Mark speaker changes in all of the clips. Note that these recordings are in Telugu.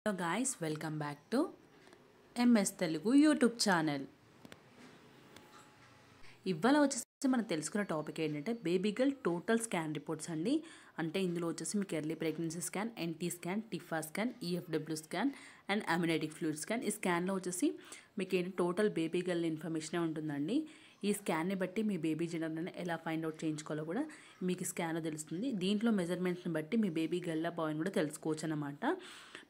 Speaker 1: Hello guys, welcome back to MS Telugu YouTube channel. ఇవాళ వచ్చేసి మనం తెలుసుకున్న టాపిక్ ఏంటంటే baby girl total scan reports అండి. అంటే ఇందులో వచ్చేసి మీకు early pregnancy scan, NT scan, TIFFA scan, EFW scan and amniotic fluid scan. ఈ స్కాన్లో వచ్చేసి మీకు ఏంటి టోటల్ బేబీ గర్ల్ ఇన్ఫర్మేషనే ఉంటుందండి. ఈ స్కాన్ని బట్టి మీ బేబీ జెండర్ని ఎలా ఫైండ్ అవుట్ చేయించుకోవాలో కూడా మీకు స్కాన్లో తెలుస్తుంది. దీంట్లో మెజర్మెంట్స్ని బట్టి మీ బేబీ గర్ల్ బాయ్ని కూడా తెలుసుకోవచ్చు అన్నమాట.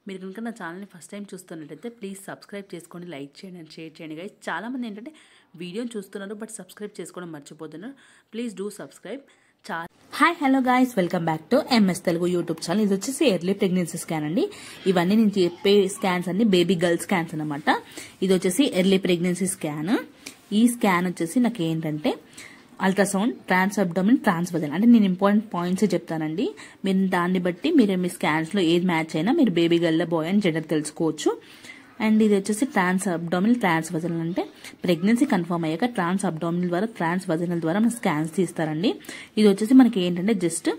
Speaker 1: మీరు కనుక నా ఛానల్ని ఫస్ట్ టైం చూస్తున్నట్టయితే ప్లీజ్ సబ్స్క్రైబ్ చేసుకోండి, లైక్ చేయండి అండ్ షేర్ చేయండి గైస్. చాలామంది ఏంటంటే వీడియోని చూస్తున్నారు బట్ సబ్స్క్రైబ్ చేసుకోవడం మర్చిపోతున్నారు. Please do subscribe. Hi hello guys, welcome back to MS Telugu YouTube channel. ఇది వచ్చేసి ఎర్లీ ప్రెగ్నెన్సీ స్కాన్ అండి. ఇవన్నీ నేను చెప్పే స్కాన్స్ అన్ని బేబీ గర్ల్ స్కాన్స్ అనమాట. ఇది వచ్చేసి ఎర్లీ ప్రెగ్నెన్సీ స్కాన్. ఈ స్కాన్ వచ్చేసి నాకు ఏంటంటే ultrasound, trans abdomen, trans vaginal. అంటే నేను ఇంపార్టెంట్ పాయింట్స్ చెప్తానండి. మీరు దాన్ని బట్టి మీరు మీ స్కాన్స్లో ఏది మ్యాచ్ అయినా మీరు బేబీ గర్ల్ బాయ్ అని జెండర్ తెలుసుకోవచ్చు. అండ్ ఇది వచ్చేసి ట్రాన్స్ అబ్డామినల్, ట్రాన్స్ వజైనల్. అంటే ప్రెగ్నెన్సీ కన్ఫర్మ్ అయ్యాక ట్రాన్స్ అబ్డామినల్ ద్వారా, ట్రాన్స్ వజైనల్ ద్వారా మన స్కాన్స్ తీస్తారండి. ఇది వచ్చేసి మనకి ఏంటంటే జస్ట్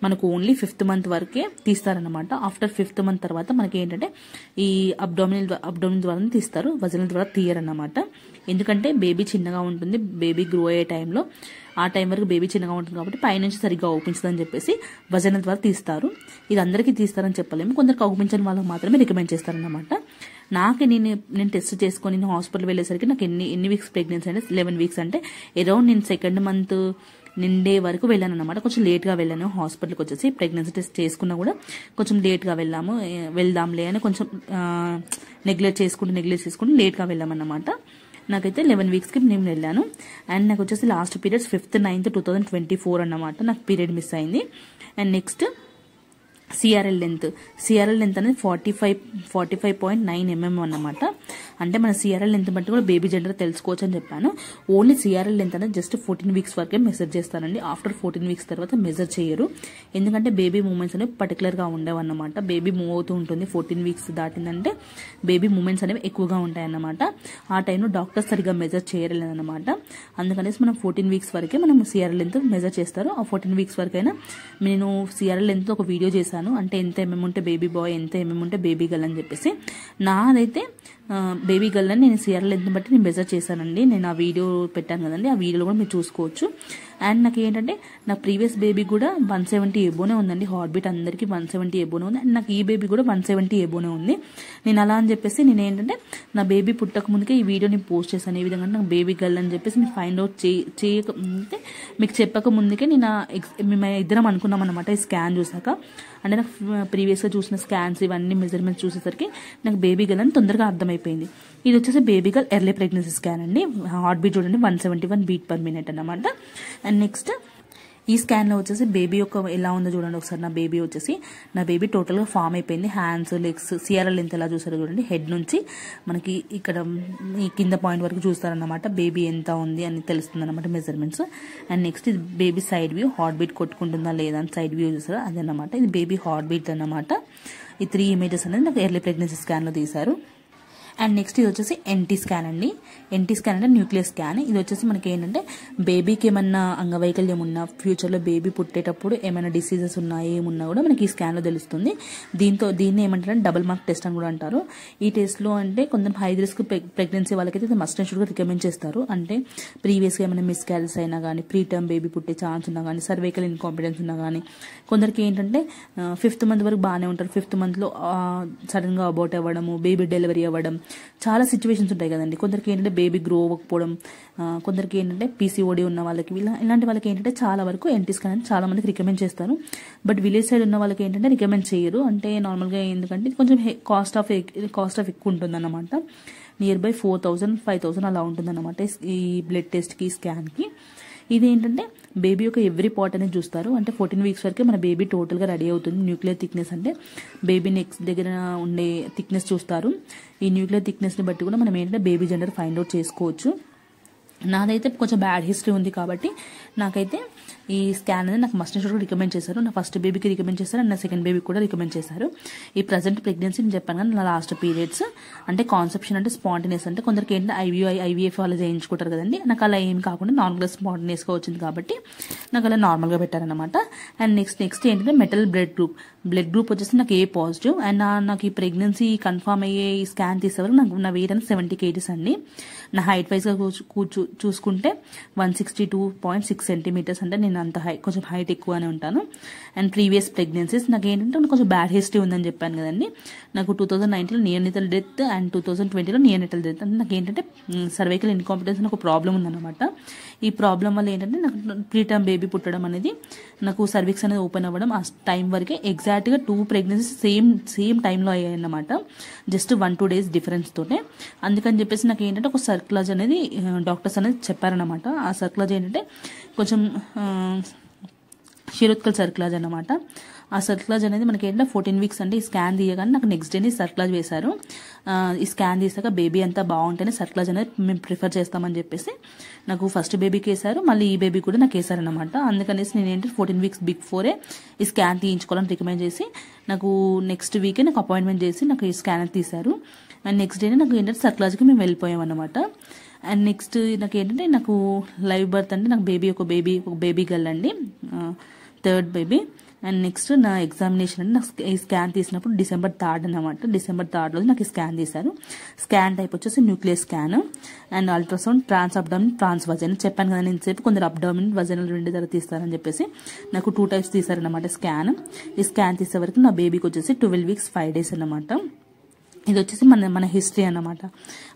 Speaker 1: మనకు ఓన్లీ 5th మంత్ వరకే తీస్తారనమాట. ఆఫ్టర్ 5th మంత్ తర్వాత మనకి ఏంటంటే ఈ అబ్డామినల్ ద్వారా తీస్తారు, వజైనల్ ద్వారా తీయరన్నమాట. ఎందుకంటే బేబీ చిన్నగా ఉంటుంది, బేబీ గ్రో అయ్యే టైంలో ఆ టైం వరకు బేబీ చిన్నగా ఉంటుంది కాబట్టి పైనుంచి సరిగ్గా ఓపించదని చెప్పేసి వజైనల్ ద్వారా తీస్తారు. ఇది అందరికీ తీస్తారని చెప్పలేము, కొందరికి ఓపించని వాళ్ళకి మాత్రమే రికమెండ్ చేస్తారన్నమాట. నేను టెస్ట్ చేసుకొని నేను హాస్పిటల్ వెళ్ళేసరికి నాకు ఎన్ని వీక్స్ ప్రెగ్నెన్సీ అంటే 11 వీక్స్. అంటే అరౌండ్ నేను 2nd మంత్ నిండే వరకు వెళ్ళాను అనమాట. కొంచెం లేట్గా వెళ్ళాను హాస్పిటల్కి వచ్చేసి. ప్రెగ్నెన్సీ టెస్ట్ చేసుకున్నా కూడా కొంచెం లేట్గా వెళ్దాంలే అని కొంచెం నెగ్లెక్ట్ చేసుకుంటూ లేట్గా వెళ్ళామన్నమాట. నాకైతే 11 వీక్స్కి నేను వెళ్ళాను. అండ్ నాకు వచ్చేసి లాస్ట్ పీరియడ్స్ 5th 9th 2024 అన్నమాట. నాకు పీరియడ్ మిస్ అయింది. అండ్ నెక్స్ట్ సిఆర్ఎల్ లెంత్ అనేది 45.9 mm అన్నమాట. అంటే మన సిఆర్ఎల్ లెంత్ బట్టి కూడా బేబీ జెండర్ తెలుసుకోవచ్చు అని చెప్పాను. ఓన్లీ సిఆర్ఎల్ లెంత్ అనేది జస్ట్ 14 వీక్స్ వరకే మెజర్ చేస్తానండి. ఆఫ్టర్ 14 వీక్స్ తర్వాత మెజర్ చేయరు. ఎందుకంటే బేబీ మూమెంట్స్ అనేవి పర్టికులర్గా ఉండేవన్నమాట. బేబీ మూవ్ అవుతూ ఉంటుంది. 14 వీక్స్ దాటిందంటే బేబీ మూమెంట్స్ అనేవి ఎక్కువగా ఉంటాయన్నమాట. ఆ టైంలో డాక్టర్స్ సరిగ్గా మెజర్ చేయలేదన్నమాట. అందుకనేసి మనం 14 వీక్స్ వరకే మనం సిఆర్ఎల్ లెంత్ మెజర్ చేస్తారు. ఆ 14 వీక్స్ వరకైనా నేను సిఆర్ఎల్ లెంత్ ఒక వీడియో చేశాను. అంటే ఎంత ఉంటే బేబీ బాయ్, ఎంత ఉంటే బేబీ గర్ల్ అని చెప్పేసి. నాదైతే బేబీ గర్ల్ అని నేను సిఆర్ఎల్ లెంత్ బట్టి నేను మెజర్ చేశానండి. నేను ఆ వీడియో పెట్టాను కదండి, ఆ వీడియోలో కూడా మీరు చూసుకోవచ్చు. అండ్ నాకు ఏంటంటే నా ప్రీవియస్ బేబీ కూడా 170 ఎబోనే ఉందండి. హార్ట్ బీట్ అందరికీ 170 ఎబోనే ఉంది. అండ్ నాకు ఈ బేబీ కూడా 170 ఎబోనే ఉంది. నేను అలా అని చెప్పేసి నేను ఏంటంటే నా బేబీ పుట్టక ముందుకే ఈ వీడియో నేను పోస్ట్ చేశాను. ఈ విధంగా నాకు బేబీ గర్ల్ అని చెప్పేసి నేను ఫైండ్ అవుట్ చేయక మీకు చెప్పక ముందుకే నేను మేము ఇద్దరం అనుకున్నాం అనమాట. ఈ స్కాన్ చూసాక, అంటే నాకు ప్రీవియస్గా చూసిన స్కాన్స్ ఇవన్నీ మెజర్మెంట్స్ చూసేసరికి నాకు బేబీ గర్ల్ అని తొందరగా అర్థమైపోయింది. ఇది వచ్చేసి baby girl early pregnancy scan అండి. హార్ట్ బీట్ చూడండి 171 బీట్ పర్ మినిట్ అన్నమాట. అండ్ నెక్స్ట్ ఈ స్కాన్లో వచ్చేసి బేబీ యొక్క ఎలా ఉందో చూడండి ఒకసారి. నా బేబీ టోటల్గా ఫామ్ అయిపోయింది. హ్యాండ్స్, లెగ్స్, సిఆర్ఎల్ లెంత్ ఎలా చూసారో చూడండి. హెడ్ నుంచి మనకి ఇక్కడ ఈ కింద పాయింట్ వరకు చూస్తారన్నమాట. బేబీ ఎంత ఉంది అని తెలుస్తుంది అనమాట మెజర్మెంట్స్. అండ్ నెక్స్ట్ ఇది baby side view, heart beat కొట్టుకుంటుందా లేదా అని సైడ్ వ్యూ చూసారా, అదన్నమాట. ఇది బేబీ హార్ట్ బీట్ అన్నమాట. ఈ 3 ఇమేజెస్ అనేది నాకు ఎర్లీ ప్రెగ్నెన్సీ స్కాన్లో తీశారు. అండ్ నెక్స్ట్ ఇది వచ్చేసి ఎన్టీ స్కాన్ అండి. ఎన్టీ స్కాన్ అంటే న్యూక్లియస్ స్కాన్. ఇది వచ్చేసి మనకి ఏంటంటే బేబీకి ఏమన్నా అంగవైకల్యం ఉన్నా, ఫ్యూచర్లో బేబీ పుట్టేటప్పుడు ఏమైనా డిసీజెస్ ఉన్నా ఏమున్నా కూడా మనకి ఈ స్కాన్లో తెలుస్తుంది. దీన్ని ఏమంటారంటే డబుల్ మార్క్ టెస్ట్ అని కూడా అంటారు. ఈ టెస్ట్లో అంటే కొంచెం హై రిస్క్ ప్రెగ్నెన్సీ వాళ్ళకైతే మస్ట్ అండ్ షుడ్గా రికమెండ్ చేస్తారు. అంటే ప్రీవియస్గా ఏమైనా మిస్క్యారేజ్ అయినా కానీ, ప్రీ టర్మ్ బేబీ పుట్టే ఛాన్స్ ఉన్నా కానీ, సర్వైకల్ ఇన్కాంపిటెన్స్ ఉన్నా కానీ, కొందరికి ఏంటంటే 5th మంత్ వరకు బాగానే ఉంటారు. 5th మంత్లో సడన్గా అబౌట్ అవ్వడము, బేబీ డెలివరీ అవ్వడం, చాలా సిచ్యువేషన్స్ ఉంటాయి కదండి. కొందరికి ఏంటంటే బేబీ గ్రో అవ్వకపోవడం, కొందరికి ఏంటంటే పీసీఓడి ఉన్న వాళ్ళకి, ఇలాంటి వాళ్ళకి ఏంటంటే చాలా వరకు ఎన్టీ స్కాన్ అనేది చాలా మందికి రికమెండ్ చేస్తారు. బట్ విలేజ్ సైడ్ ఉన్న వాళ్ళకి ఏంటంటే రికమెండ్ చేయరు. అంటే నార్మల్గా ఎందుకంటే కొంచెం కాస్ట్ ఆఫ్ ఎక్కువ ఉంటుంది అన్నమాట. నియర్ బై 4,000 5,000 అలా ఉంటుందన్నమాట ఈ బ్లడ్ టెస్ట్కి, స్కాన్కి. ఇది ఏంటంటే బేబీ యొక్క ఎవ్రీ పార్ట్ అనేది చూస్తారు. అంటే 14 వీక్స్ వరకే మన బేబీ టోటల్గా రెడీ అవుతుంది. న్యూక్లియర్ థిక్నెస్ అంటే బేబీ నెక్స్ట్ దగ్గర ఉండే థిక్నెస్ చూస్తారు. ఈ న్యూక్లియర్ థిక్నెస్ని బట్టి కూడా మనం ఏంటంటే బేబీ జెండర్ ఫైండ్ అవుట్ చేసుకోవచ్చు. నాదైతే కొంచెం బ్యాడ్ హిస్టరీ ఉంది కాబట్టి నాకైతే ఈ స్కాన్ అనేది నాకు మస్ట్ కూడా రికమెండ్ చేశారు. నా ఫస్ట్ బేబీకి రికమెండ్ చేశారు అండ్ నా సెకండ్ బేబీకి కూడా రికమెండ్ చేశారు. ఈ ప్రజెంట్ ప్రెగ్నెన్సీ నేను చెప్పాను కానీ నా లాస్ట్ పీరియడ్స్ అంటే కాన్సెప్షన్ అంటే స్పాంటినియస్ అంటే కొందరికి ఏంటంటే ఐవీఎఫ్ వాళ్ళు చేయించుకుంటారు కదండి. నాకు అలా ఏం కాకుండా నార్మల్గా స్పాంటినియస్గా వచ్చింది కాబట్టి నాకు అలా నార్మల్గా పెట్టారనమాట. అండ్ నెక్స్ట్ ఏంటంటే మెటల్ బ్లడ్ గ్రూప్ వచ్చేసి నాకు ఏ పాజిటివ్. అండ్ నాకు ఈ ప్రెగ్నెన్సీ కన్ఫర్మ్ అయ్యే ఈ స్కాన్ తీసేవారు నాకు నా వెయిట్ అనేది 70 kgs అండి. నా హైట్ వైజ్గా చూసుకుంటే 162.6 సెంటీమీటర్స్ అంటే నేను అంత కొంచెం హైట్ ఎక్కువనే ఉంటాను. అండ్ ప్రీవియస్ ప్రెగ్నెన్సీస్ నాకు ఏంటంటే కొంచెం బ్యాడ్ హిస్టరీ ఉందని చెప్పాను కదండి. నాకు 2019లో నియోనిటల్ డెత్ అండ్ 2020లో నియోనిటల్ డెత్ అంటే నాకు ఏంటంటే సర్వైకల్ ఇన్కాంపిటెన్స్ నాకు ప్రాబ్లం ఉందన్నమాట. ఈ ప్రాబ్లం వల్ల ఏంటంటే నాకు ప్రీటర్మ్ బేబీ పుట్టడం అనేది నాకు సర్విక్స్ అనేది ఓపెన్ అవ్వడం ఆ టైం వరకే ఎగ్జాక్ట్గా 2 ప్రెగ్నెన్సీస్ సేమ్ టైంలో అయ్యాయి అన్నమాట. జస్ట్ 1-2 days డిఫరెన్స్ తోటే. అందుకని చెప్పేసి నాకు ఏంటంటే ఒక సర్క్యులర్ అనేది డాక్టర్స్ అనేది చెప్పారనమాట. ఆ సర్క్యులర్ ఏంటంటే కొంచెం షిరోత్కల్ సర్క్యులర్ అన్నమాట. ఆ సర్క్యులర్ అనేది మనకి ఏంటంటే 14 weeks అంటే ఈ స్కాన్ తీయగానే నాకు నెక్స్ట్ డేని సర్క్యులర్ వేశారు. ఈ స్కాన్ తీసాక బేబీ అంతా బాగుంటేనే సర్క్యులర్ అనేది మేము ప్రిఫర్ చేస్తామని చెప్పేసి నాకు ఫస్ట్ బేబీకి వేశారు, మళ్ళీ ఈ బేబీ కూడా నాకు వేశారనమాట. అందుకనేసి నేను ఏంటి 14 weeks బిఫోరే ఈ స్కాన్ తీయించుకోవాలని రికమెండ్ చేసి నాకు నెక్స్ట్ వీకే నాకు అపాయింట్మెంట్ చేసి నాకు ఈ స్కాన్ తీశారు. అండ్ నెక్స్ట్ డేనే నాకు ఏంటంటే సర్క్యులర్కి మేము వెళ్ళిపోయాం అనమాట. అండ్ నెక్స్ట్ నాకు ఏంటంటే నాకు లైవ్ బర్త్ అంటే నాకు ఒక బేబీ గర్ల్ అండి, 3rd బేబీ. అండ్ నెక్స్ట్ నా ఎగ్జామినేషన్ అంటే నాకు ఈ స్కాన్ తీసినప్పుడు December 3rd అనమాట. December 3rd రోజు నాకు ఈ స్కాన్ తీశారు. స్కాన్ టైప్ వచ్చేసి nuclear scan and ultrasound trans abdomen trans vaginal. చెప్పాను కదా నేను చెప్పి కొందరు అబ్డామిన్ వజైనల్ 2 దగ్గర తీస్తారని చెప్పేసి నాకు 2 types తీశారనమాట స్కాన్. ఈ స్కాన్ తీసే వరకు నా బేబీకి వచ్చేసి 12 weeks 5 days అనమాట. ఇది వచ్చేసి మన హిస్టరీ అన్నమాట.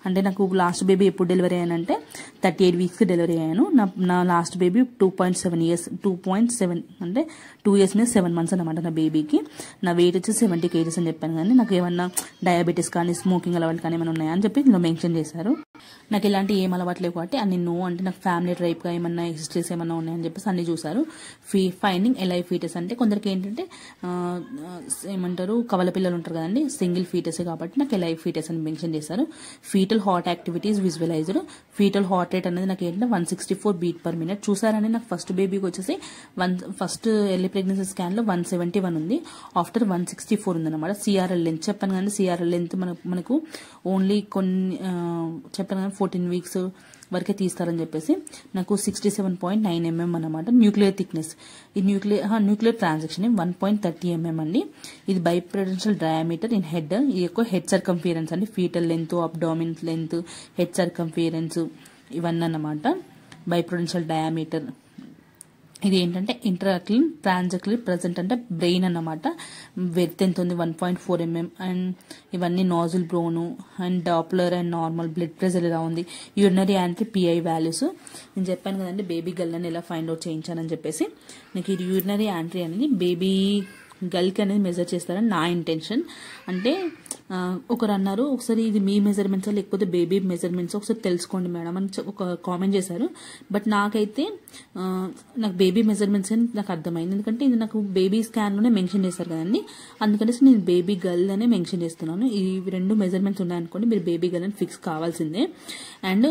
Speaker 1: అంటే నాకు లాస్ట్ బేబీ ఎప్పుడు డెలివరీ అయ్యానంటే 38 weeks డెలివరీ అయ్యాను. నా లాస్ట్ బేబీ 2.7 years అంటే 2 years మీద 7 months అనమాట నా బేబీకి. నా వెయిట్ వచ్చి 70 kgs అని చెప్పాను కానీ నాకు ఏమన్నా డయాబెటీస్ కానీ స్మోకింగ్ అలవాటు కానీ ఏమైనా ఉన్నాయా అని చెప్పి ఇందులో మెన్షన్ చేశారు. నాకు ఇలాంటి ఏం అలవాటు లేవు కాబట్టి అన్ని అంటే నాకు ఫ్యామిలీ ట్రైప్గా ఏమన్నా హిస్టరీస్ ఏమన్నా ఉన్నాయని చెప్పేసి అన్ని చూసారు. ఫైండింగ్ ఎలైవ్ ఫీటస్ అంటే కొందరికి ఏంటంటే ఏమంటారు కవల పిల్లలు ఉంటారు కదండి, సింగిల్ ఫీటస్ కాబట్టి నాకు ఎలైవ్ ఫీటస్ అని మెన్షన్ చేశారు. Foetal heart activities visualised. Foetal heart rate అనేది నాకు ఏంటంటే 164 beats/minute చూసారని. నాకు ఫస్ట్ బేబీకి వచ్చేసి ఫస్ట్ ఎర్లీ ప్రెగ్నెన్సీ స్కాన్ లో 171 ఉంది, ఆఫ్టర్ 164 ఉందన్నమాట. సిఆర్ఎల్ లెంత్ చెప్పాను కానీ సిఆర్ఎల్ లెంత్ మనకు ఓన్లీ కొన్ని చెప్పాను కానీ 14 weeks వరకే తీస్తారని చెప్పేసి నాకు 67.9 mm అనమాట. న్యూక్లియర్ థిక్నెస్ ఈ న్యూక్లియర్ ట్రాన్సాక్షన్ 1.30 mm అండి. ఇది బైప్రెడెన్షియల్ డయామీటర్ ఇన్ హెడ్. ఇది ఎక్కువ హెడ్ సర్కంఫియరెన్స్ అండి. Foetal length, abdomen length, head circumference ఇవన్నీ అన్నమాట బైప్రెడెన్షియల్ డయామీటర్. ఇది ఏంటంటే ఇంట్రాక్లిన్ ట్రాన్సాక్లిన్ ప్రెజెంట్ అంటే బ్రెయిన్ అన్నమాట. వెర్త్ ఎంత ఉంది 1.4 mm. అండ్ ఇవన్నీ nasal bone and Doppler and normal blood pressure ఎలా ఉంది, యూరినరీ యాంటీ పిఐ వాల్యూస్. నేను చెప్పాను కదండి బేబీ గర్ల్ అని ఎలా ఫైండ్ అవుట్ చేయించానని చెప్పేసి. నాకు ఇది యూరినరీ యాంటీ అనేది బేబీ గర్ల్కి అనేది మెజర్ చేస్తారని నా ఇంటెన్షన్. అంటే ఒకరు అన్నారు ఒకసారి ఇది మీ మెజర్మెంట్స్ లేకపోతే బేబీ మెజర్మెంట్స్ ఒకసారి తెలుసుకోండి మేడం అని ఒక కామెంట్ చేశారు. బట్ నాకైతే నాకు బేబీ మెజర్మెంట్స్ అని నాకు అర్థమైంది, ఎందుకంటే ఇది నాకు బేబీ స్కాన్లోనే మెన్షన్ చేశారు కదండి. అందుకనేసి నేను బేబీ గర్ల్ అనే మెన్షన్ చేస్తున్నాను. ఈ 2 మెజర్మెంట్స్ ఉన్నాయనుకోండి మీరు బేబీ గర్ల్ అని ఫిక్స్ కావాల్సిందే. అండ్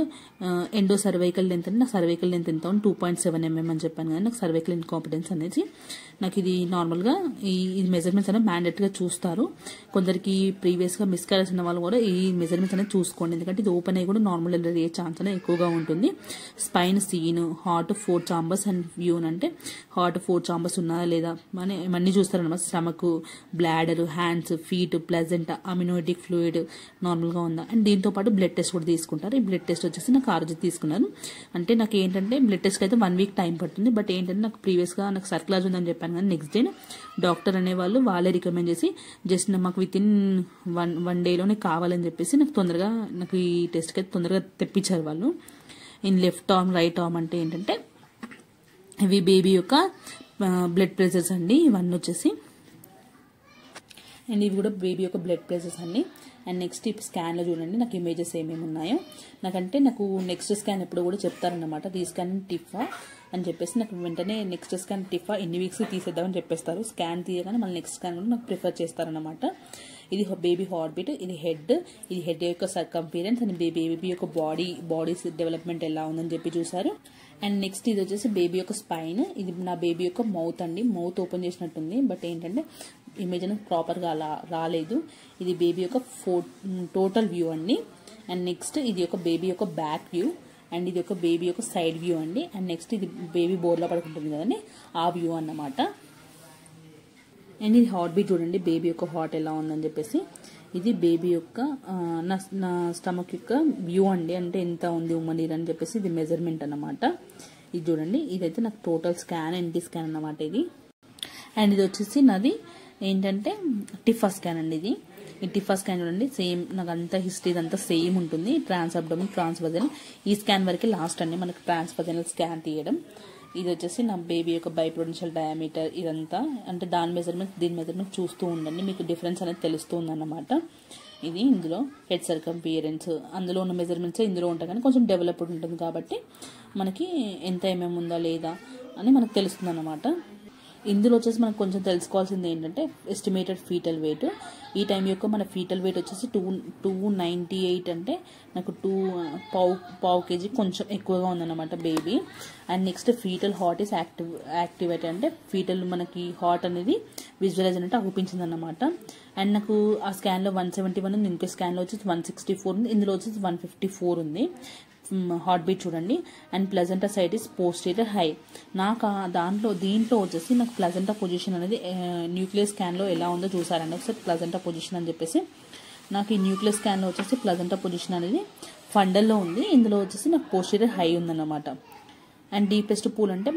Speaker 1: ఎండో సర్వైకల్ లెంత్ అంటే నాకు సర్వైకల్ లెంత్ ఎంత 2.7 mm అని చెప్పాను కానీ నాకు సర్వైకల్ ఇన్కాంపిటెన్స్ అనేది నాకు ఇది నార్మల్గా ఈ మెజర్మెంట్స్ అనేది మ్యాండేటరీగా చూస్తారు. కొందరికి ప్రీవియస్గా మిస్కారేజ్ ఉన్న వాళ్ళు కూడా ఈ మెజర్మెంట్స్ అనేది చూసుకోండి, ఎందుకంటే ఇది ఓపెన్ అయ్యి కూడా నార్మల్ డెలివరీ అయ్యే ఛాన్స్ అనేది ఎక్కువగా ఉంటుంది. Spine seen, heart 4 chambers and view అంటే హార్ట్ 4 chambers ఉన్నాయా లేదా అని ఇవన్నీ చూస్తారనమాట. Stomach, bladder, hands, feet, placenta, amniotic fluid నార్మల్గా ఉందా. అండ్ దీంతో పాటు బ్లడ్ టెస్ట్ కూడా తీసుకుంటారు. ఈ బ్లడ్ టెస్ట్ వచ్చేసి నాకు ఆ రోజు తీసుకున్నాను. అంటే నాకు ఏంటంటే బ్లడ్ టెస్ట్కి అయితే 1 week టైం పడుతుంది. బట్ ఏంటంటే నాకు ప్రీవియస్గా నాకు సర్క్యులర్ ఉందని చెప్పాను కానీ నెక్స్ట్ డే డాక్టర్ అనేవాళ్ళు వాళ్ళే రికమెండ్ చేసి జస్ట్ మాకు విత్ ఇన్ వన్ డేలోనే కావాలని చెప్పేసి నాకు ఈ టెస్ట్కి అయితే తొందరగా తెప్పించారు వాళ్ళు. In left arm right arm అంటే ఏంటంటే ఇవి బేబీ యొక్క బ్లడ్ ప్రెషర్స్ అండి ఇవన్నీ వచ్చేసి. అండ్ ఇవి కూడా బేబీ యొక్క బ్లడ్ ప్రెషర్స్ అండి. అండ్ నెక్స్ట్ ఈ స్కాన్లో చూడండి నాకు ఇమేజెస్ ఏమేమి ఉన్నాయో. నాకంటే నాకు నెక్స్ట్ స్కాన్ ఎప్పుడు కూడా చెప్తారన్నమాట రీస్కానింగ్ టిఫా అని చెప్పేసి. నాకు వెంటనే నెక్స్ట్ స్కాన్ టిఫా ఎన్ని వీక్స్కి తీసేద్దామని చెప్పేస్తారు. స్కాన్ తీయగానే మళ్ళీ నెక్స్ట్ స్కాన్ కూడా నాకు ప్రిఫర్ చేస్తారన్నమాట. ఇది బేబీ హార్ట్ బీట్, ఇది హెడ్ యొక్క సర్కంఫరెన్స్ అండ్ బేబీ యొక్క బాడీ డెవలప్మెంట్ ఎలా ఉందని చెప్పి చూసారు. అండ్ నెక్స్ట్ ఇది వచ్చేసి బేబీ యొక్క స్పైన్. ఇది నా బేబీ యొక్క మౌత్ అండి. మౌత్ ఓపెన్ చేసినట్టుంది, బట్ ఏంటంటే ఇమేజ్ అనేది ప్రాపర్గా రాలేదు. ఇది బేబీ యొక్క టోటల్ వ్యూ అండి. అండ్ నెక్స్ట్ ఇది ఒక బేబీ యొక్క బ్యాక్ వ్యూ, అండ్ ఇది ఒక బేబీ యొక్క సైడ్ వ్యూ అండి. అండ్ నెక్స్ట్ ఇది బేబీ బోర్లో పడుకుంటుంది కదండి, ఆ వ్యూ అన్నమాట. అండ్ ఇది హార్ట్ బీట్ చూడండి, బేబీ యొక్క హార్ట్ ఎలా ఉందని చెప్పేసి. ఇది బేబీ యొక్క నా స్టమక్ యొక్క వ్యూ అండి, అంటే ఎంత ఉంది ఉమ్మనీరు అని చెప్పేసి ఇది మెజర్మెంట్ అన్నమాట. ఇది చూడండి, ఇదైతే నాకు టోటల్ స్కాన్, ఎన్టీ స్కాన్ అన్నమాట ఇది. అండ్ ఇది వచ్చేసి నాది ఏంటంటే టిఫా స్కాన్ అండి. ఇది ఈ టిఫా స్కాన్ చూడండి, సేమ్ నాకు అంతా హిస్టరీ ఇదంతా సేమ్ ఉంటుంది. ట్రాన్స్ అబ్డోమిన్, ట్రాన్స్వజనల్, ఈ స్కాన్ వరకు లాస్ట్ అండి మనకు ట్రాన్స్వజనల్ స్కాన్ తీయడం. ఇది వచ్చేసి నా బేబీ యొక్క బైప్రొడెన్షియల్ డయామీటర్, ఇదంతా అంటే దీని మెజర్మెంట్ చూస్తూ ఉండండి, మీకు డిఫరెన్స్ అనేది తెలుస్తుంది అన్నమాట. ఇది ఇందులో హెడ్ సర్కంఫరెన్స్, అందులో ఉన్న మెజర్మెంట్స్ ఇందులో ఉంటాయి, కానీ కొంచెం డెవలప్డ్ ఉంటుంది కాబట్టి మనకి ఎంత ఉందా లేదా అని మనకు తెలుస్తుంది అన్నమాట. ఇందులో వచ్చేసి మనకు కొంచెం తెలుసుకోవాల్సింది ఏంటంటే ఎస్టిమేటెడ్ ఫీటల్ వెయిట్. ఈ టైం యొక్క మన ఫీటల్ వెయిట్ వచ్చేసి 298, అంటే నాకు పావు కేజీ కొంచెం ఎక్కువగా ఉందన్నమాట baby. And next foetal heart is activate, అంటే ఫీటల్ మనకి హార్ట్ అనేది విజువలైజ్ అంటే అగుపించింది అన్నమాట. అండ్ నాకు ఆ స్కాన్లో 171 ఉంది, ఇంకో స్కాన్లో వచ్చేసి 164 ఉంది, ఇందులో వచ్చేసి 154 ఉంది హార్ట్ బీట్ చూడండి. And placenta side is posterior high. నాకు దీంట్లో వచ్చేసి నాకు ప్లజెంటా పొజిషన్ అనేది న్యూక్లియస్ స్కాన్లో ఎలా ఉందో చూసారండి ఒకసారి. ప్లజెంటా పొజిషన్ అని చెప్పేసి నాకు ఈ న్యూక్లియస్ స్కాన్లో వచ్చేసి ప్లజెంటా పొజిషన్ అనేది ఫండల్లో ఉంది, ఇందులో వచ్చేసి నాకు పోస్టీరియర్ హై ఉందన్నమాట. అండ్ డీపెస్ట్ పూల్ అంటే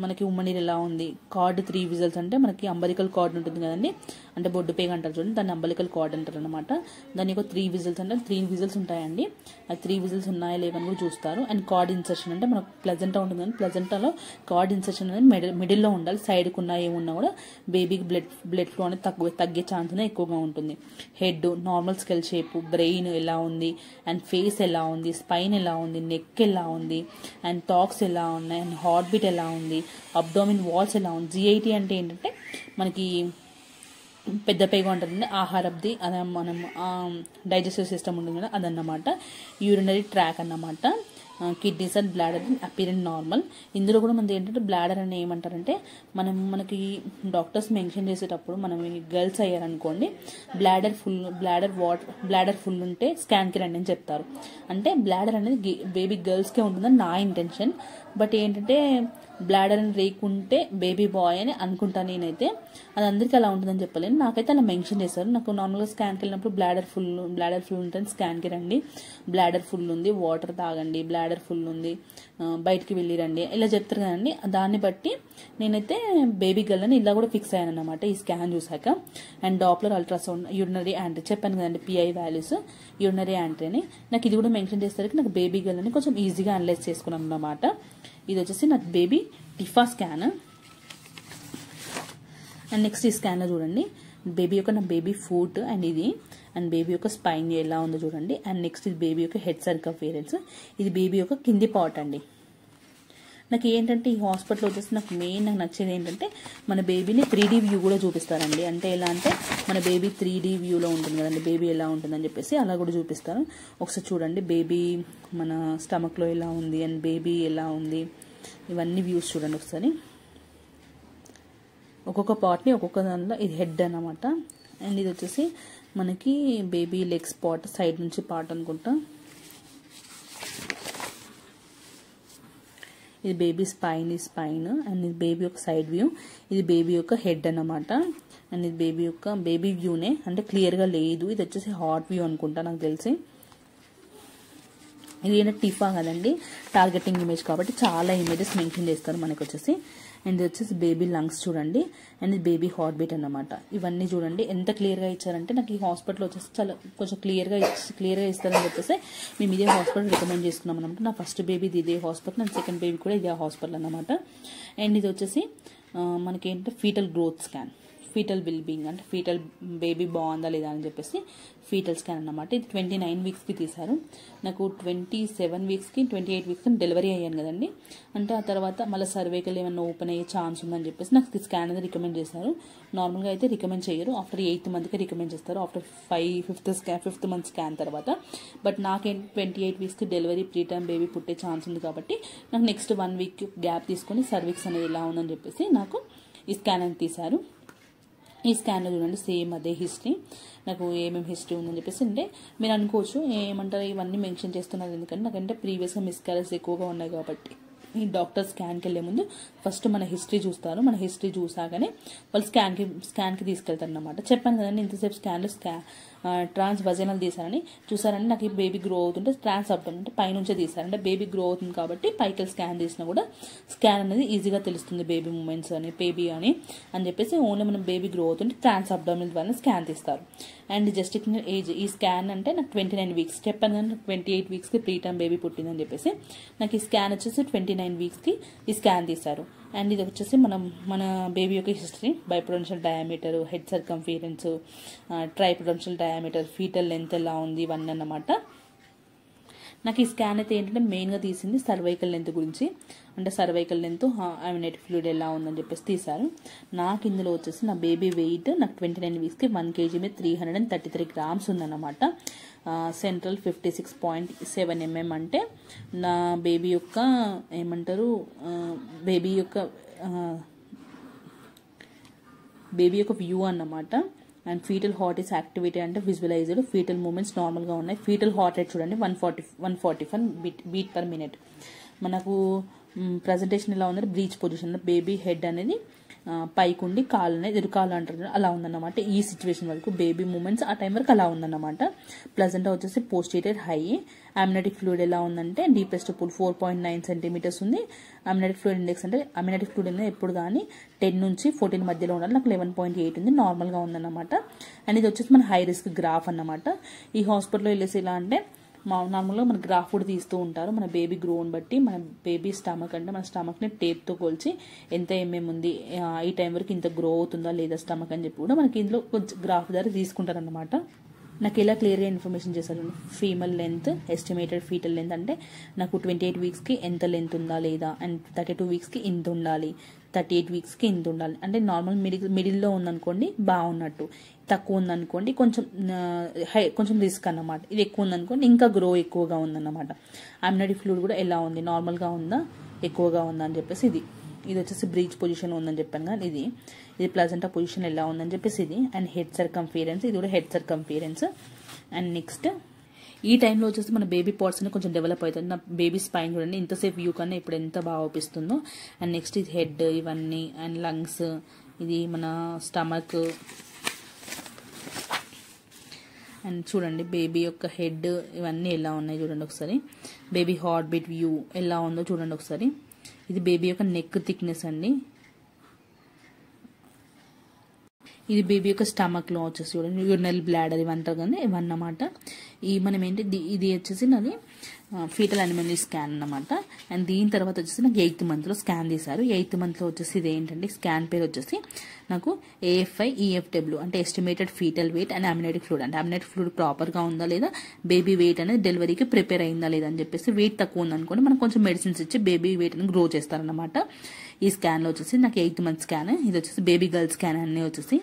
Speaker 1: మనకి ఉమ్మనీరు ఎలా ఉంది. కార్డ్ 3 విజిల్స్ అంటే మనకి అంబలికల్ కార్డ్ ఉంటుంది కదండి, అంటే బొడ్డు పేగ అంటారు చూడండి, దాన్ని అంబలికల్ కార్డ్ అంటారు అనమాట. దాని యొక్క 3 విజిల్స్ అంటే 3 విజిల్స్ ఉంటాయండి. ఆ 3 విజిల్స్ ఉన్నాయా లేవని కూడా చూస్తారు. అండ్ కార్డ్ ఇన్సర్షన్ అంటే మనకు ప్లజెంటా ఉంటుంది కానీ ప్లజెంటాలో కార్డ్ ఇన్సర్షన్ అనేది మిడిల్లో ఉండాలి. సైడ్కి ఉన్నా ఏమున్నా కూడా బేబీకి బ్లడ్ ఫ్లో అనేది తగ్గే ఛాన్స్ అనేది ఎక్కువగా ఉంటుంది. Head normal scale shape, brain ఎలా ఉంది, అండ్ ఫేస్ ఎలా ఉంది, స్పైన్ ఎలా ఉంది, నెక్ ఎలా ఉంది, అండ్ టాక్స్ ఎలా ఉన్నాయి, అండ్ హార్ట్ బీట్ ఎలా ఉంది, అబ్డోమిన్ వాల్స్ ఎలా ఉంది. GIT అంటే ఏంటంటే మనకి పెద్ద పేగ ఉంటుంది, ఆహారబ్ది, అదే మనం డైజెస్టివ్ సిస్టమ్ ఉంటుంది కదా అదన్నమాట. యూరినరీ ట్రాక్ అన్నమాట. Kidneys and bladder apparent normal. ఇందులో కూడా మనది ఏంటంటే బ్లాడర్ అని ఏమంటారంటే మనకి డాక్టర్స్ మెన్షన్ చేసేటప్పుడు మనం గర్ల్స్ అయ్యారనుకోండి, బ్లాడర్ ఫుల్ ఉంటే స్కాన్కి రండి అని చెప్తారు. అంటే బ్లాడర్ అనేది బేబీ గర్ల్స్కే ఉంటుందని నా ఇంటెన్షన్. బట్ ఏంటంటే బ్లాడర్ అని రేకుంటే బేబీ బాయ్ అని అనుకుంటాను నేనైతే. అది అందరికీ అలా ఉంటుందని చెప్పలేను, నాకైతే అలా మెన్షన్ చేశారు. నాకు నార్మల్గా స్కాన్కి వెళ్ళినప్పుడు బ్లాడర్ ఫుల్ ఉంటుంది, స్కాన్కి రండి, బ్లాడర్ ఫుల్ ఉంది, వాటర్ తాగండి, బ్లాడర్ ఫుల్ ఉంది, బయటికి వెళ్ళి రండి, ఇలా చెప్తారు కదండి. దాన్ని బట్టి నేనైతే బేబీ గర్ల్ అని ఇలా కూడా ఫిక్స్ అయ్యాను అనమాట ఈ స్కాన్ చూసాక. And Doppler ultrasound, urinary anti చెప్పాను కదండి, PI వాల్యూస్, యూరినరీ యాంట్రీని నాకు ఇది కూడా మెన్షన్ చేసేసరికి నాకు బేబీ గర్ల్ అని కొంచెం ఈజీగా అనలైజ్ చేసుకున్నాను అన్నమాట. ఇది వచ్చేసి నాకు baby TIFFA scan. And next ఈ స్కాన్లో చూడండి బేబీ యొక్క నా బేబీ ఫుట్ అండ్ ఇది, అండ్ బేబీ యొక్క స్పైన్ ఎలా ఉందో చూడండి. అండ్ నెక్స్ట్ ఇది బేబీ యొక్క హెడ్ సర్కంఫరెన్స్, ఇది బేబీ యొక్క కింది పార్ట్ అండి. నాకు ఏంటంటే ఈ హాస్పిటల్ వచ్చేసి నాకు నచ్చేది ఏంటంటే మన బేబీని 3D వ్యూ కూడా చూపిస్తారండి. అంటే ఎలా అంటే మన బేబీ 3D వ్యూలో ఉంటుంది కదండి, బేబీ ఎలా ఉంటుందని చెప్పేసి అలా కూడా చూపిస్తారు. ఒకసారి చూడండి బేబీ మన స్టమక్లో ఎలా ఉంది అండ్ బేబీ ఎలా ఉంది, ఇవన్నీ వ్యూస్ చూడండి ఒకసారి. ఒక్కొక్క పార్ట్ని ఒక్కొక్క దానిలో, ఇది హెడ్ అన్నమాట. అండ్ ఇది వచ్చేసి మనకి బేబీ లెగ్స్ పార్ట్, సైడ్ నుంచి పార్ట్ అనుకుంటా. ఇది బేబీ స్పైన్ అండ్ ఇది బేబీ యొక్క సైడ్ వ్యూ, ఇది బేబీ యొక్క హెడ్ అన్నమాట. అండ్ ఇది బేబీ వ్యూనే, అంటే క్లియర్గా లేదు. ఇది వచ్చేసి హార్ట్ వ్యూ అనుకుంటా నాకు తెలిసి. ఇది ఏంటంటే టిఫా కదండి, టార్గెటింగ్ ఇమేజ్ కాబట్టి చాలా ఇమేజెస్ మెన్షన్ చేస్తారు మనకు వచ్చేసి. అండ్ ఇది వచ్చేసి బేబీ లంగ్స్ చూడండి, అండ్ ఇది బేబీ హార్ట్ బీట్ అన్నమాట. ఇవన్నీ చూడండి ఎంత క్లియర్గా ఇచ్చారంటే నాకు ఈ హాస్పిటల్ వచ్చేసి చాలా కొంచెం క్లియర్గా ఇస్తారని చెప్పేసి మేము ఇదే హాస్పిటల్ రికమెండ్ చేసుకున్నాం అనమాట. నా ఫస్ట్ బేబీది ఇదే హాస్పిటల్, అండ్ సెకండ్ బేబీ కూడా ఇదే హాస్పిటల్ అన్నమాట. అండ్ ఇది వచ్చేసి మనకి ఏంటంటే fetal growth scan. Fetal well being అంటే ఫీటల్ బేబీ బాగుందా లేదా అని చెప్పేసి ఫీటల్ స్కాన్ అన్నమాట. ఇది 29 వీక్స్కి తీశారు. నాకు 27 వీక్స్కి 28 వీక్స్కి డెలివరీ అయ్యాను కదండి. అంటే ఆ తర్వాత మళ్ళీ సర్వైకల్ ఏమన్నా ఓపెన్ అయ్యే ఛాన్స్ ఉందని చెప్పేసి నాకు స్కాన్ అనేది రికమెండ్ చేశారు. నార్మల్గా అయితే రికమెండ్ చేయరు, ఆఫ్టర్ 8th మంత్కి రికమెండ్ చేస్తారు, ఆఫ్టర్ 5th మంత్ స్కాన్ తర్వాత. బట్ నాకేంటి 28 వీక్స్కి డెలివరీ ప్రీ టైమ్ బేబీ పుట్టే ఛాన్స్ ఉంది కాబట్టి నాకు నెక్స్ట్ 1 వీక్ గ్యాప్ తీసుకొని సర్వీక్స్ అనేది ఎలా ఉందని చెప్పేసి నాకు ఈ స్కాన్ అనేది తీశారు. ఈ స్కాన్లో చూడండి సేమ్ అదే హిస్టరీ, నాకు ఏమేమి హిస్టరీ ఉందని చెప్పేసి. అంటే మీరు అనుకోవచ్చు ఏమంటారు ఇవన్నీ మెన్షన్ చేస్తున్నారు ఎందుకంటే నాకంటే ప్రీవియస్గా మిస్క్యారేజ్ ఎక్కువగా ఉన్నాయి కాబట్టి ఈ డాక్టర్ స్కాన్కి వెళ్ళే ముందు ఫస్ట్ మన హిస్టరీ చూస్తారు. మన హిస్టరీ చూసాకనే వాళ్ళు స్కాన్కి తీసుకెళ్తారు అన్నమాట. చెప్పాను కదండి ఇంతసేపు స్కాన్లో ట్రాన్స్ వజైనల్ తీశారని. చూసారంటే నాకు ఈ బేబీ గ్రో అవుతుంటే ట్రాన్స్ అబ్డోమిన్ అంటే పైనుంచే తీశారంటే బేబీ గ్రో అవుతుంది కాబట్టి పైకి స్కాన్ తీసినా కూడా స్కాన్ అనేది ఈజీగా తెలుస్తుంది బేబీ మూమెంట్స్ అని బేబీ అని చెప్పేసి. ఓన్లీ మనం బేబీ గ్రో అవుతుంటే ట్రాన్స్ అబ్డోమిన్ ద్వారా స్కాన్ తీస్తారు. అండ్ జెస్టిషనల్ ఏజ్ ఈ స్కాన్ అంటే నాకు 29 వీక్స్ చెప్పాను కానీ 28 వీక్స్కి ప్రీ టైమ్ బేబీ పుట్టిందని చెప్పేసి నాకు ఈ స్కాన్ వచ్చేసి 29 వీక్స్కి ఈ స్కాన్ తీశారు. అండ్ ఇది వచ్చేసి మన బేబీ యొక్క హిస్టరీ, బైపోటెన్షియల్ డయామీటర్, హెడ్ సర్కంఫరెన్స్, ట్రైపోటెన్షియల్ డయామీటర్, ఫీటల్ లెంత్ ఎలా ఉంది ఇవన్నీ అన్నమాట. నాకు ఈ స్కాన్ అయితే ఏంటంటే మెయిన్గా తీసింది సర్వైకల్ లెంత్ గురించి, అంటే సర్వైకల్ లెంత్ అమ్నియోటిక్ ఫ్లూయిడ్ ఎలా ఉందని చెప్పేసి తీశారు. నాకు ఇందులో వచ్చేసి నా బేబీ వెయిట్ నాకు 29 వీక్స్కి 1 kg మీద 333 grams ఉందన్నమాట. సెంట్రల్ 56.7 mm అంటే నా బేబీ యొక్క ఏమంటారు బేబీ యొక్క వ్యూ అన్నమాట. And foetal heart is activity అంటే విజువలైజ్డ్, ఫీటల్ మూమెంట్స్ నార్మల్గా ఉన్నాయి. ఫీటల్ హార్ట్ రేట్ చూడండి 145 బీట్ పర్ మినిట్. మనకు ప్రజెంటేషన్ ఎలా ఉందంటే బ్రీచ్ పొజిషన్, బేబీ హెడ్ అనేది పైకి ఉండి కాళ్ళు అనేది ఎదురుకాలు అంటారు అలా ఉందన్నమాట. ఈ సిచ్యువేషన్ వరకు బేబీ మూమెంట్స్ ఆ టైం వరకు అలా ఉందన్నమాట. ప్లజెంటా వచ్చేసి పోస్టీరియర్ హై. అమ్నియోటిక్ ఫ్లూయిడ్ ఎలా ఉందంటే డీపెస్ట్ పూల్ 4.9 centimeters ఉంది. అమ్నియోటిక్ ఫ్లూయిడ్ ఇండెక్స్ అంటే అమ్నియోటిక్ ఫ్లూయిడ్ అనేది ఎప్పుడు కానీ 10 నుంచి 14 మధ్యలో ఉండాలి. నాకు 11.8 ఉంది, నార్మల్గా ఉందన్నమాట. అండ్ ఇది వచ్చేసి మన హై రిస్క్ గ్రాఫ్ అన్నమాట. ఈ హాస్పిటల్లో వెళ్ళేసి ఎలా అంటే నార్మల్గా మన గ్రాఫ్ కూడా తీస్తూ ఉంటారు. మన బేబీ గ్రోని బట్టి మన బేబీ స్టమక్ అంటే మన స్టమక్ని టేప్తో కొలిచి ఎంత ఉంది ఈ టైం వరకు ఇంత గ్రో అవుతుందా లేదా స్టమక్ అని చెప్పి కూడా మనకి ఇందులో కొంచెం గ్రాఫ్ ద్వారా తీసుకుంటారు అన్నమాట. నాకు ఇలా క్లియర్గా ఇన్ఫర్మేషన్ చేశారు. Female length estimated fetal length అంటే నాకు 28 వీక్స్కి ఎంత లెంత్ ఉందా లేదా, అండ్ 32 వీక్స్కి ఇంత ఉండాలి, 38 వీక్స్కి ఇంత ఉండాలి. అంటే నార్మల్ మిడిల్లో ఉందనుకోండి బాగున్నట్టు, తక్కువ ఉందనుకోండి కొంచెం రిస్క్ అన్నమాట. ఇది ఎక్కువ ఉందనుకోండి ఇంకా గ్రో ఎక్కువగా ఉందన్నమాట. అమ్నియోటిక్ ఫ్లూయిడ్ కూడా ఎలా ఉంది, నార్మల్గా ఉందా ఎక్కువగా ఉందా అని చెప్పేసి ఇది వచ్చేసి బ్రీచ్ పొజిషన్ ఉందని చెప్పాను కానీ ఇది ప్లజెంటా పొజిషన్ ఎలా ఉందని చెప్పేసి ఇది. అండ్ హెడ్ సర్కంఫరెన్స్, ఇది కూడా హెడ్ సర్కంఫరెన్స్. అండ్ నెక్స్ట్ ఈ టైంలో వచ్చేసి మన బేబీ పార్ట్స్ అనేది కొంచెం డెవలప్ అవుతుంది. నా బేబీ స్పైన్ చూడండి ఇంతసేపు వ్యూ కన్నా ఇప్పుడు ఎంత బాగా అవుపిస్తుందో. అండ్ నెక్స్ట్ ఇది హెడ్ ఇవన్నీ, అండ్ లంగ్స్, ఇది మన స్టమక్. అండ్ చూడండి బేబీ యొక్క హెడ్ ఇవన్నీ ఎలా ఉన్నాయి చూడండి ఒకసారి. బేబీ హార్ట్ బీట్ వ్యూ ఎలా ఉందో చూడండి ఒకసారి. ఇది బేబీ యొక్క నెక్ థిక్నెస్ అండి. ఇది బేబీ యొక్క స్టమక్లో వచ్చేసి చూడండి యూరినల్ బ్లాడర్ ఇవంటారు కానీ ఇవన్నమాట. మనం ఏంటి ఇది వచ్చేసి నాది ఫీటల్ అనిమల్ స్కాన్ అన్నమాట. అండ్ దీని తర్వాత వచ్చేసి నాకు 8th మంత్లో స్కాన్ తీశారు. 8th మంత్లో వచ్చేసి ఇది ఏంటంటే స్కాన్ పేరు వచ్చేసి నాకు AFI EFW అంటే estimated foetal weight and amniotic fluid. అంటే అమ్నియోటిక్ ఫ్లూయిడ్ ప్రాపర్గా ఉందా లేదా, బేబీ వెయిట్ అనేది డెలివరీకి ప్రిపేర్ అయిందా లేదా అని చెప్పేసి. వెయిట్ తక్కువ ఉందనుకోండి మనం కొంచెం మెడిసిన్స్ ఇచ్చి బేబీ వెయిట్ అని గ్రో చేస్తారనమాట. ఈ స్కాన్లో వచ్చేసి నాకు 8th మంత్ స్కాన్. ఇది వచ్చేసి బేబీ గర్ల్ స్కాన్ అన్నీ వచ్చేసి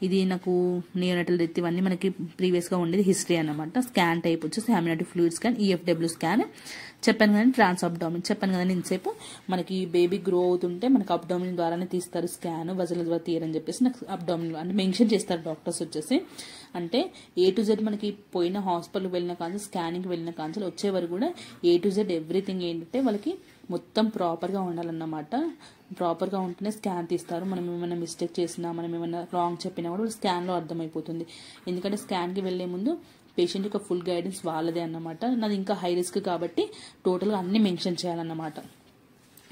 Speaker 1: ఇది నాకు నియోనటల్ డెత్ ఇవన్నీ మనకి ప్రీవియస్గా ఉండేది హిస్టరీ అనమాట. స్కాన్ టైప్ వచ్చేసి amniotic fluid scan, EFW scan. చెప్పాను కదండి ట్రాన్స్ అబ్డామిన్, చెప్పాను కదండి ఇంతసేపు మనకి బేబీ గ్రో అవుతుంటే మనకి అబ్డామిన్ ద్వారానే తీస్తారు స్కాన్, వజల ద్వారా తీయరని చెప్పేసి నాకు అబ్డామిన్ అంటే మెన్షన్ చేస్తారు డాక్టర్స్ వచ్చేసి. అంటే A to Z మనకి పోయిన హాస్పిటల్కి వెళ్ళిన కాన్సల్ స్కానింగ్కి వెళ్ళిన కాన్సల్ వచ్చే వరకు కూడా A to Z ఎవ్రీథింగ్ ఏంటంటే వాళ్ళకి మొత్తం ప్రాపర్గా ఉండాలన్నమాట. ప్రాపర్గా ఉంటేనే స్కాన్ తీస్తారు. మనం ఏమైనా మిస్టేక్ చేసినా మనం ఏమైనా రాంగ్ చెప్పినా కూడా స్కాన్లో అర్థమైపోతుంది. ఎందుకంటే స్కాన్కి వెళ్లే ముందు పేషెంట్ యొక్క ఫుల్ గైడెన్స్ వాళ్ళదే అన్నమాట. నాది ఇంకా హై రిస్క్ కాబట్టి టోటల్గా అన్ని మెన్షన్ చేయాలన్నమాట.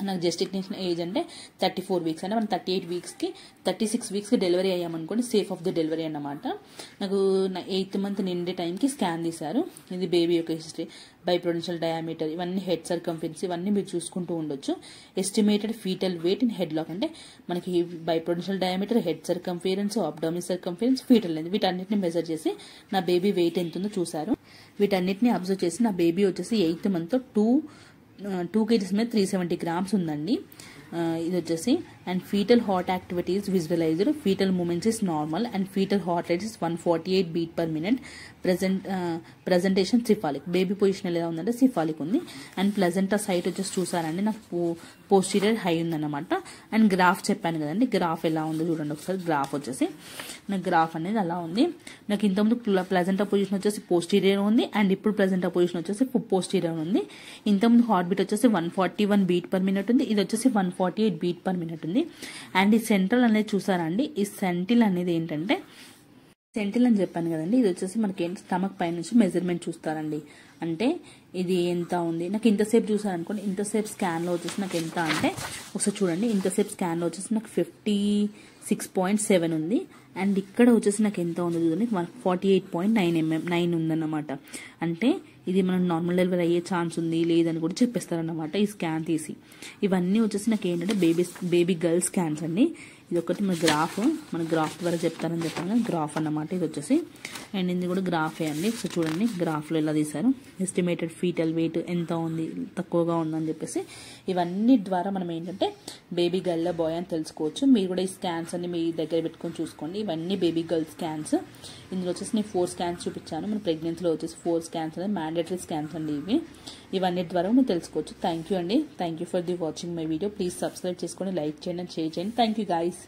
Speaker 1: నాకు జెస్టిఫికేషన్ ఏజ్ అంటే 34 వీక్స్ అంటే మనం 38 వీక్స్కి 36 వీక్స్కి డెలివరీ అయ్యామనుకోండి, సేఫ్ ఆఫ్ ద డెలివరీ అన్నమాట. నాకు 8th మంత్ నిండే టైంకి స్కాన్ తీశారు. ఇది బేబీ యొక్క హిస్టరీ, బైప్రొడెన్షియల్ డయామీటర్, ఇవన్నీ హెడ్ సర్కంఫరెన్స్, ఇవన్నీ మీరు చూసుకుంటూ ఉండొచ్చు. Estimated foetal weight in Hadlock అంటే మనకి biparietal diameter, head circumference, abdomen circumference, foetal length, వీటన్నిటిని మెజర్ చేసి నా బేబీ వెయిట్ ఎంత ఉందో చూసారు. వీటన్నిటిని అబ్జర్వ్ చేసి నా బేబీ వచ్చేసి 8th మంత్ 2 kgs మీద 370 grams ఉందండి. ఇది వచ్చేసి and foetal heart activity is visualised, foetal movements is normal and foetal heart rate is 148 beat per minute. Presentation cephalic, baby position ఎలా ఉందంటే సిఫాలిక్ ఉంది. అండ్ ప్లెజెంటా సైట్ వచ్చేసి చూసారండి నాకు పోస్టీరియర్ హై ఉందన్నమాట. అండ్ గ్రాఫ్ చెప్పాను కదండి, గ్రాఫ్ ఎలా ఉందో చూడండి ఒకసారి. గ్రాఫ్ వచ్చేసి నాకు గ్రాఫ్ అనేది అలా ఉంది. నాకు ఇంతకుముందు ప్లెజెంటా పొజిషన్ వచ్చేసి పోస్టీరియర్ ఉంది అండ్ ఇప్పుడు ప్లెజెంటా పొజిషన్ వచ్చేసి పోస్టీరియర్ ఉంది. ఇంతకుముందు హార్ట్ బీట్ వచ్చేసి 141 beat per minute ఉంది, ఇది వచ్చేసి 148 beat per minute ఉంది. అండ్ ఈ సెంట్రల్ అనేది చూసారండి, ఈ సెంటిల్ అనేది ఏంటంటే సెంటిల్ అని చెప్పాను కదండి, ఇది వచ్చేసి మనకి స్టమక్ పై నుంచి మెజర్మెంట్ చూస్తారండి. అంటే ఇది ఎంత ఉంది, నాకు ఇంతసేపు చూసారనుకోండి, ఇంతసేపు స్కాన్లో వచ్చేసి నాకు ఎంత అంటే ఒకసారి చూడండి, ఇంతసేపు స్కాన్లో వచ్చేసి నాకు 56.7 ఉంది. అండ్ ఇక్కడ వచ్చేసి నాకు ఎంత ఉంది చూడండి, 48.9 ఉందన్నమాట. అంటే ఇది మనం నార్మల్ డెలివరీ అయ్యే ఛాన్స్ ఉంది లేదని కూడా చెప్పేస్తారన్నమాట ఈ స్కాన్ తీసి. ఇవన్నీ వచ్చేసి నాకు ఏంటంటే బేబీ గర్ల్ స్కాన్స్ అండి. ఇది ఒకటి మన గ్రాఫ్ ద్వారా చెప్తారని చెప్పాను, గ్రాఫ్ అన్నమాట ఇది వచ్చేసి. అండ్ ఇది కూడా గ్రాఫే అండి. సో చూడండి గ్రాఫ్లో ఎలా తీశారు, ఎస్టిమేటెడ్ ఫీటల్ వెయిట్ ఎంత ఉంది, తక్కువగా ఉందని చెప్పేసి. ఇవన్నీ ద్వారా మనం ఏంటంటే బేబీ గర్ల్ బాయ్ అని తెలుసుకోవచ్చు. మీరు కూడా ఈ స్కాన్స్ అన్ని మీ దగ్గర పెట్టుకొని చూసుకోండి. ఇవన్నీ బేబీ గర్ల్ స్కాన్స్. ఇందులో వచ్చేసి నేను 4 స్కాన్స్ చూపించాను. మన ప్రెగ్నెన్సీలో వచ్చేసి 4 స్కాన్స్ అనేది మ్యాండేటరీ స్కాన్స్ అండి ఇవి. ఇవన్నీ ద్వారా మీరు తెలుసుకోవచ్చు. థ్యాంక్ యూ అండి. Thank you for the watching my video. Please subscribe చేసుకోండి, లైక్ చేయండి, షేర్ చేయండి. Thank you guys.